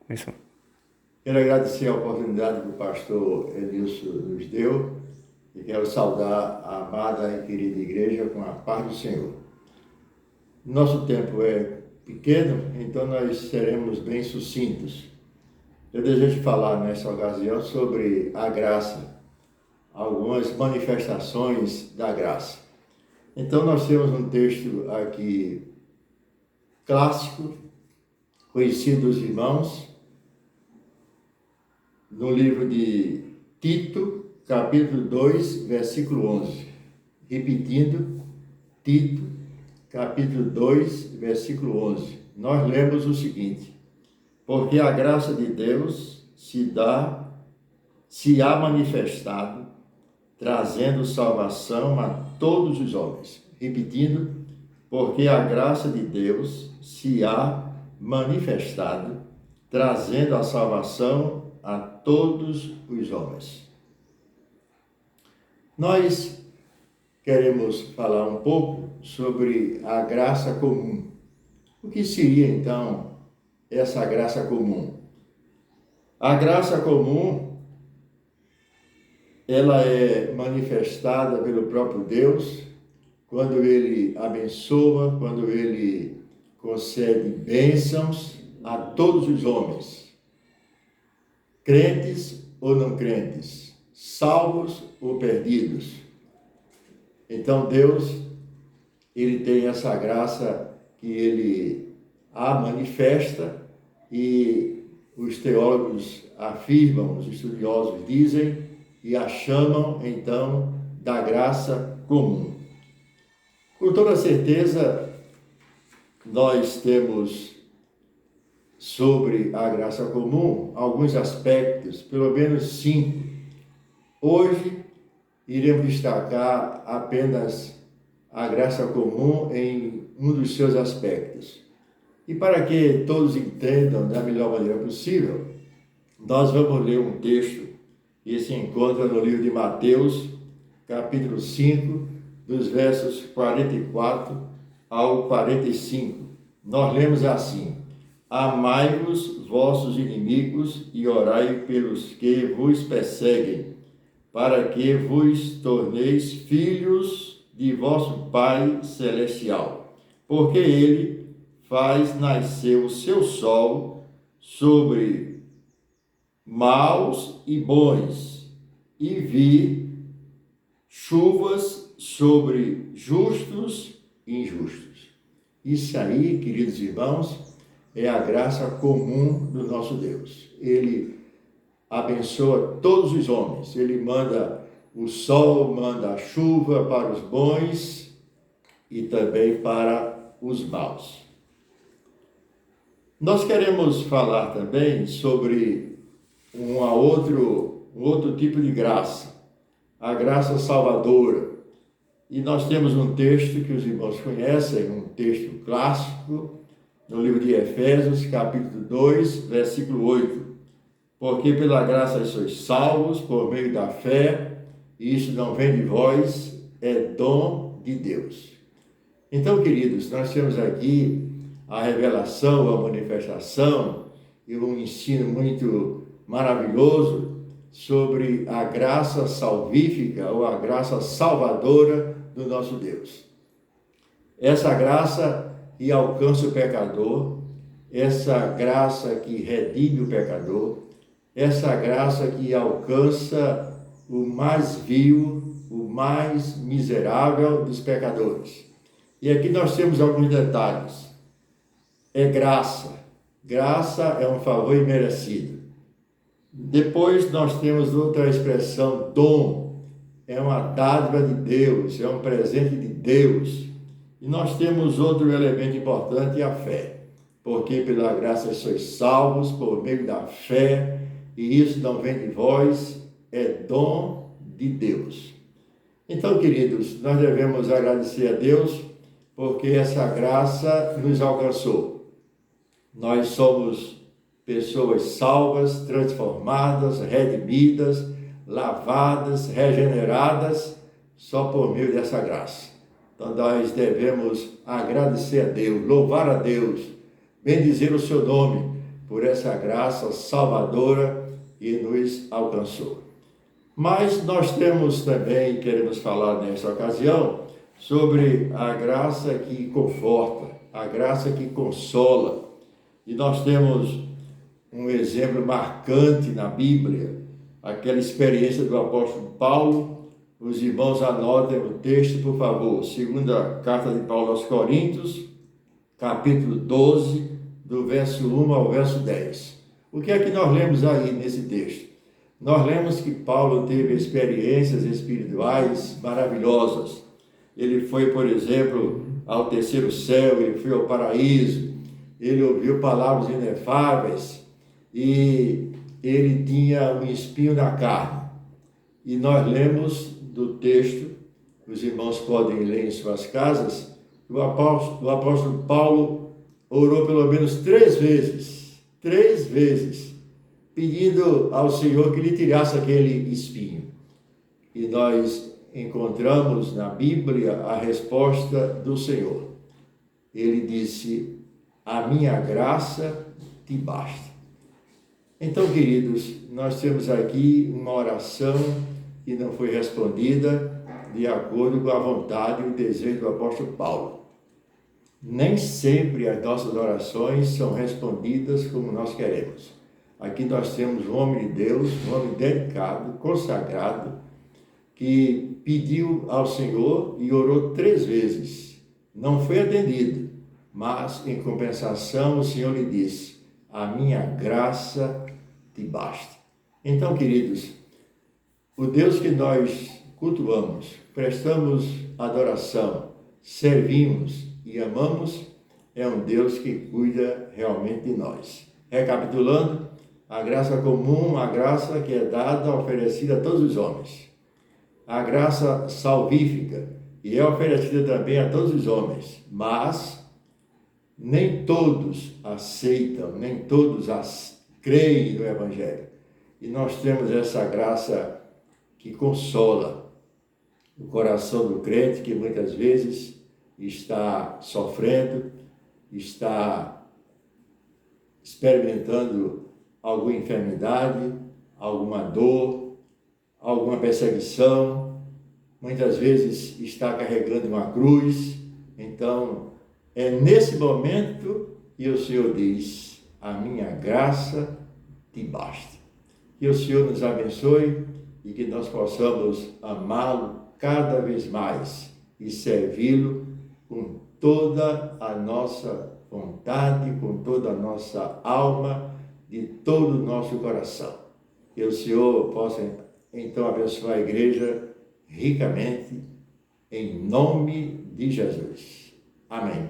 Começou. Quero agradecer a oportunidade que o pastor Elilson nos deu e quero saudar a amada e querida igreja com a paz do Senhor. Nosso tempo é pequeno, então nós seremos bem sucintos. Eu desejo falar nessa ocasião sobre a graça, algumas manifestações da graça. Então nós temos um texto aqui clássico, conhecido dos irmãos, no livro de Tito, capítulo 2, versículo 11. Repetindo, Tito, capítulo 2, versículo 11. Nós lemos o seguinte: porque a graça de Deus se há manifestado, trazendo salvação a todos os homens. Repetindo, porque a graça de Deus se há manifestado, trazendo a salvação a todos os homens. Nós queremos falar um pouco sobre a graça comum. O que seria, então, essa graça comum? A graça comum, ela é manifestada pelo próprio Deus quando Ele abençoa, quando Ele concede bênçãos a todos os homens, crentes ou não crentes, salvos ou perdidos. Então Deus, Ele tem essa graça que Ele a manifesta e os teólogos afirmam, os estudiosos dizem e a chamam então da graça comum. Com toda certeza, nós temos sobre a graça comum alguns aspectos, pelo menos 5. Hoje, iremos destacar apenas a graça comum em um dos seus aspectos. E para que todos entendam da melhor maneira possível, nós vamos ler um texto que se encontra no livro de Mateus, capítulo 5, dos versos 44 ao 45. Nós lemos assim: amai-vos vossos inimigos e orai pelos que vos perseguem, para que vos torneis filhos de vosso Pai Celestial. Porque Ele faz nascer o seu sol sobre maus e bons, e vir chuvas sobre justos e injustos. Isso aí, queridos irmãos, é a graça comum do nosso Deus. Ele abençoa todos os homens. Ele manda o sol, manda a chuva para os bons e também para os maus. Nós queremos falar também sobre um outro tipo de graça, a graça salvadora. E nós temos um texto que os irmãos conhecem, um texto clássico, no livro de Efésios, capítulo 2, versículo 8. Porque pela graça sois salvos por meio da fé, e isso não vem de vós, é dom de Deus. Então, queridos, nós temos aqui a revelação, a manifestação e um ensino muito maravilhoso sobre a graça salvífica ou a graça salvadora do nosso Deus. Essa graça que alcança o pecador, essa graça que redime o pecador, essa graça que alcança o mais vil, o mais miserável dos pecadores. E aqui nós temos alguns detalhes. É graça. Graça é um favor imerecido. Depois nós temos outra expressão, dom. É uma dádiva de Deus, é um presente de Deus. E nós temos outro elemento importante, a fé. Porque pela graça sois salvos por meio da fé, e isso não vem de vós, é dom de Deus. Então, queridos, nós devemos agradecer a Deus porque essa graça nos alcançou. Nós somos pessoas salvas, transformadas, redimidas, lavadas, regeneradas, só por meio dessa graça. Então, nós devemos agradecer a Deus, louvar a Deus, bendizer o seu nome, por essa graça salvadora que nos alcançou. Mas nós temos também, queremos falar nesta ocasião, sobre a graça que conforta, a graça que consola. E nós temos um exemplo marcante na Bíblia, aquela experiência do apóstolo Paulo. Os irmãos anotem o texto, por favor. Segunda carta de Paulo aos Coríntios, capítulo 12, do verso 1 ao verso 10. O que é que nós lemos aí nesse texto? Nós lemos que Paulo teve experiências espirituais maravilhosas. Ele foi, por exemplo, ao terceiro céu, ele foi ao paraíso, ele ouviu palavras inefáveis e ele tinha um espinho na carne. E nós lemos do texto, os irmãos podem ler em suas casas, o apóstolo Paulo orou pelo menos 3 vezes, pedindo ao Senhor que lhe tirasse aquele espinho. E nós encontramos na Bíblia a resposta do Senhor. Ele disse: a minha graça te basta. Então, queridos, nós temos aqui uma oração que não foi respondida de acordo com a vontade e o desejo do apóstolo Paulo. Nem sempre as nossas orações são respondidas como nós queremos. Aqui nós temos um homem de Deus, um homem dedicado, consagrado, que pediu ao Senhor e orou 3 vezes. Não foi atendido, mas em compensação o Senhor lhe disse: a minha graça te basta. Então, queridos, o Deus que nós cultuamos, prestamos adoração, servimos e amamos, é um Deus que cuida realmente de nós. Recapitulando, a graça comum, a graça que é dada, oferecida a todos os homens. A graça salvífica, e é oferecida também a todos os homens, mas nem todos aceitam, nem todos creem no Evangelho. E nós temos essa graça que consola o coração do crente, que muitas vezes está sofrendo, está experimentando alguma enfermidade, alguma dor, alguma perseguição, muitas vezes está carregando uma cruz. Então, é nesse momento que o Senhor diz: a minha graça te basta. Que o Senhor nos abençoe e que nós possamos amá-lo cada vez mais e servi-lo com toda a nossa vontade, com toda a nossa alma, de todo o nosso coração. Que o Senhor possa então abençoar a igreja ricamente, em nome de Jesus. Amém.